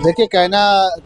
देखिए, कहना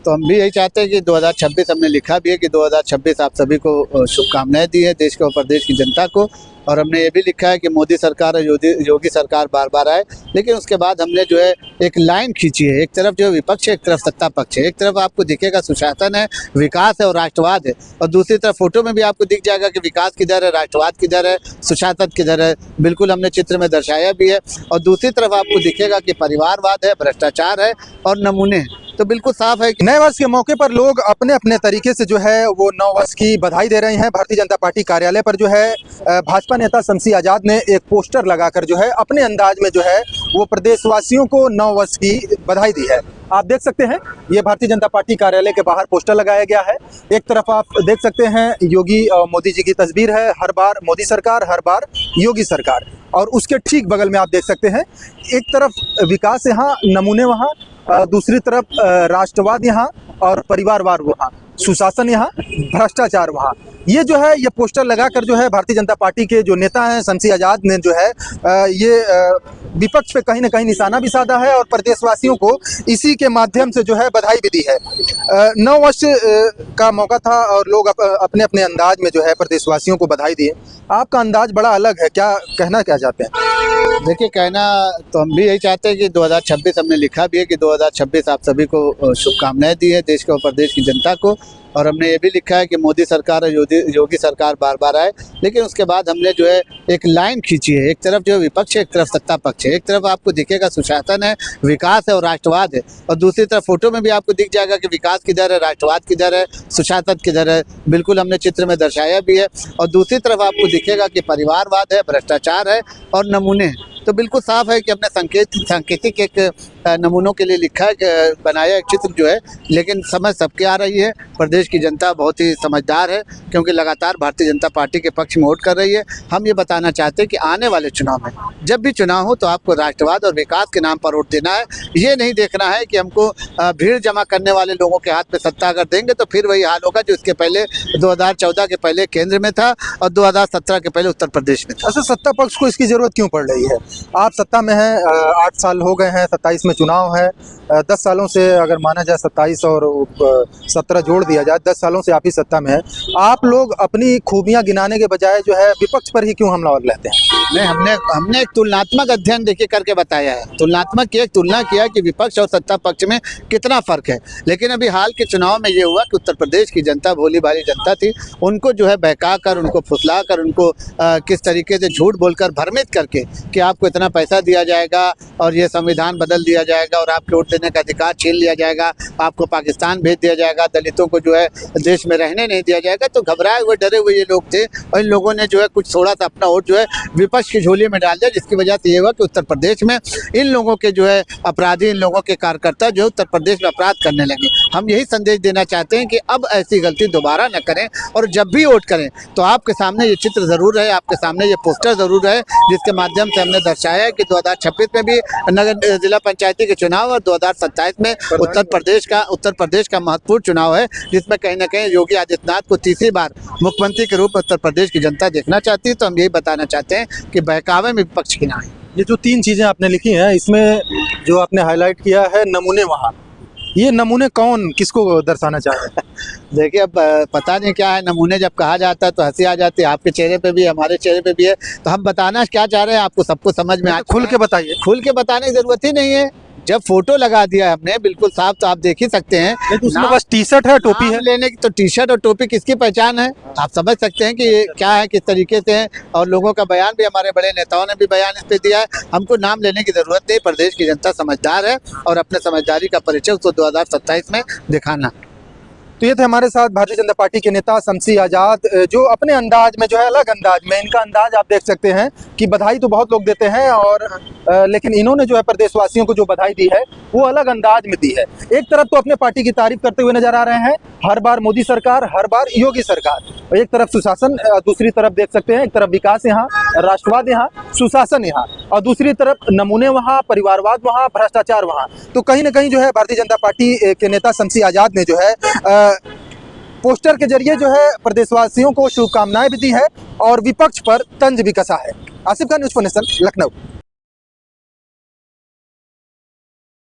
तो हम भी यही चाहते हैं कि 2026 हमने लिखा भी है कि 2026 आप सभी को शुभकामनाएं दी है देश को और प्रदेश की जनता को। और हमने ये भी लिखा है कि मोदी सरकार और योगी सरकार बार बार आए। लेकिन उसके बाद हमने जो है एक लाइन खींची है, एक तरफ जो है विपक्ष है, एक तरफ सत्ता पक्ष है। एक तरफ आपको दिखेगा सुशासन है, विकास है और राष्ट्रवाद है, और दूसरी तरफ फोटो में भी आपको दिख जाएगा कि विकास किधर है, राष्ट्रवाद किधर है, सुशासन किधर है। बिल्कुल हमने चित्र में दर्शाया भी है। और दूसरी तरफ आपको दिखेगा कि परिवारवाद है, भ्रष्टाचार है और नमूने हैं। तो बिल्कुल साफ है कि नए वर्ष के मौके पर लोग अपने अपने तरीके से जो है वो नव वर्ष की बधाई दे रहे हैं। भारतीय जनता पार्टी कार्यालय पर जो है भाजपा नेता शमसी आजाद ने एक पोस्टर लगाकर जो है अपने अंदाज में जो है वो प्रदेशवासियों को नव वर्ष की बधाई दी है। आप देख सकते हैं ये भारतीय जनता पार्टी कार्यालय के बाहर पोस्टर लगाया गया है। एक तरफ आप देख सकते हैं योगी मोदी जी की तस्वीर है, हर बार मोदी सरकार, हर बार योगी सरकार। और उसके ठीक बगल में आप देख सकते हैं एक तरफ विकास यहाँ, नमूने वहाँ, दूसरी तरफ राष्ट्रवाद यहाँ और परिवारवाद वहाँ, सुशासन यहाँ, भ्रष्टाचार वहाँ। ये जो है ये पोस्टर लगाकर जो है भारतीय जनता पार्टी के जो नेता हैं शमसी आजाद ने जो है ये विपक्ष पे कहीं ना कहीं निशाना भी साधा है और प्रदेशवासियों को इसी के माध्यम से जो है बधाई भी दी है। नव वर्ष का मौका था और लोग अपने अपने अंदाज में जो है प्रदेशवासियों को बधाई दिए। आपका अंदाज बड़ा अलग है, क्या कहना क्या चाहते हैं? देखिए, कहना तो हम भी यही चाहते हैं कि 2026 हमने लिखा भी है कि 2026 आप सभी को शुभकामनाएं दी है देश को और प्रदेश की जनता को। और हमने ये भी लिखा है कि मोदी सरकार और योगी सरकार बार बार आए। लेकिन उसके बाद हमने जो है एक लाइन खींची है, एक तरफ जो है विपक्ष है, एक तरफ सत्ता पक्ष है। एक तरफ आपको दिखेगा सुशासन है, विकास है और राष्ट्रवाद है, और दूसरी तरफ फोटो में भी आपको दिख जाएगा कि विकास किधर है, राष्ट्रवाद किधर है, सुशासन किधर है। बिल्कुल हमने चित्र में दर्शाया भी है। और दूसरी तरफ आपको दिखेगा कि परिवारवाद है, भ्रष्टाचार है और नमूने हैं। तो बिल्कुल साफ है कि हमने सांकेतिक एक नमूनों के लिए लिखा है, बनाया एक चित्र जो है। लेकिन समझ सबके आ रही है, प्रदेश की जनता बहुत ही समझदार है क्योंकि लगातार भारतीय जनता पार्टी के पक्ष में वोट कर रही है। हम ये बताना चाहते हैं कि आने वाले चुनाव में जब भी चुनाव हो तो आपको राष्ट्रवाद और विकास के नाम पर वोट देना है। ये नहीं देखना है कि हमको भीड़ जमा करने वाले लोगों के हाथ में सत्ता अगर देंगे तो फिर वही हाल होगा जो इसके पहले 2014 के पहले केंद्र में था और 2017 के पहले उत्तर प्रदेश में था। अच्छा, सत्ता पक्ष को इसकी जरूरत क्यों पड़ रही है? आप सत्ता में हैं, 8 साल हो गए हैं, 27 में चुनाव है। 10 सालों से अगर माना जाए 27 और 17 जोड़ दिया जाए, 10 सालों से आप ही सत्ता में हैं। आप लोग अपनी खूबियां गिनाने के बजाय जो है विपक्ष पर ही क्यों हमलावर रहते हैं? नहीं, हमने एक तुलनात्मक अध्ययन देखिए करके बताया है। तुलनात्मक की एक तुलना किया कि विपक्ष और सत्ता पक्ष में कितना फर्क है। लेकिन अभी हाल के चुनाव में ये हुआ कि उत्तर प्रदेश की जनता भोली भाली जनता थी, उनको जो है बहका कर, उनको फुसला कर, उनको किस तरीके से झूठ बोलकर भ्रमित करके कि आपको इतना पैसा दिया जाएगा और ये संविधान बदल दिया जाएगा और आपके वोट देने का अधिकार छीन लिया जाएगा, आपको पाकिस्तान भेज दिया जाएगा, दलितों को जो है देश में रहने नहीं दिया जाएगा। तो घबराए हुए डरे हुए ये लोग थे और इन लोगों ने जो है कुछ थोड़ा सा अपना वोट जो है विपक्ष की झोली में डाल दिया, जिसकी वजह से ये हुआ कि उत्तर प्रदेश में इन लोगों के जो है अपराधी, इन लोगों के कार्यकर्ता जो है उत्तर प्रदेश में अपराध करने लगे। हम यही संदेश देना चाहते हैं कि अब ऐसी गलती दोबारा न करें और जब भी वोट करें तो आपके सामने ये चित्र जरूर है, आपके सामने ये पोस्टर जरूर है, जिसके माध्यम से हमने दर्शाया है कि 2026 में भी नगर जिला पंचायती के चुनाव और 2027 में उत्तर प्रदेश का महत्वपूर्ण चुनाव है, जिसमें कहीं ना कहीं योगी आदित्यनाथ को तीसरी बार मुख्यमंत्री के रूप में उत्तर प्रदेश की जनता देखना चाहती है। तो हम यही बताना चाहते हैं कि बहकावे में विपक्ष की ना है। ये जो 3 चीजें आपने लिखी हैं, इसमें जो आपने हाईलाइट किया है नमूने वहाँ, ये नमूने कौन किसको दर्शाना चाह रहे हैं? देखिए, अब पता नहीं क्या है, नमूने जब कहा जाता है तो हंसी आ जाती है। आपके चेहरे पे भी, हमारे चेहरे पे भी है। तो हम बताना क्या चाह रहे हैं आपको सबको समझ में आ। खुल के बताइए। खुल के बताने की जरूरत ही नहीं है, जब फोटो लगा दिया है हमने बिल्कुल साफ, तो आप देख ही सकते हैं। उसमें बस टी-शर्ट है, टोपी है लेने की, तो टी-शर्ट और टोपी किसकी पहचान है? आप समझ सकते हैं कि ये क्या है, किस तरीके से है। और लोगों का बयान भी, हमारे बड़े नेताओं ने भी बयान इस पे दिया है। हमको नाम लेने की जरूरत नहीं, प्रदेश की जनता समझदार है और अपने समझदारी का परिचय उसको 2027 में दिखाना। तो ये थे हमारे साथ भारतीय जनता पार्टी के नेता शमसी आजाद, जो अपने अंदाज में जो है अलग अंदाज में, इनका अंदाज आप देख सकते हैं कि बधाई तो बहुत लोग देते हैं और लेकिन इन्होंने जो है प्रदेशवासियों को जो बधाई दी है वो अलग अंदाज में दी है। एक तरफ तो अपने पार्टी की तारीफ करते हुए नजर आ रहे हैं, हर बार मोदी सरकार, हर बार योगी सरकार, और एक तरफ सुशासन, दूसरी तरफ देख सकते हैं एक तरफ विकास यहाँ, राष्ट्रवाद यहाँ, सुशासन यहाँ, और दूसरी तरफ नमूने वहाँ, परिवारवाद वहाँ, भ्रष्टाचार वहाँ। तो कहीं ना कहीं जो है भारतीय जनता पार्टी के नेता शमसी आजाद ने जो है पोस्टर के जरिए जो है प्रदेशवासियों को शुभकामनाएं भी दी है और विपक्ष पर तंज भी कसा है। Asif Khan, news for nation, Lucknow.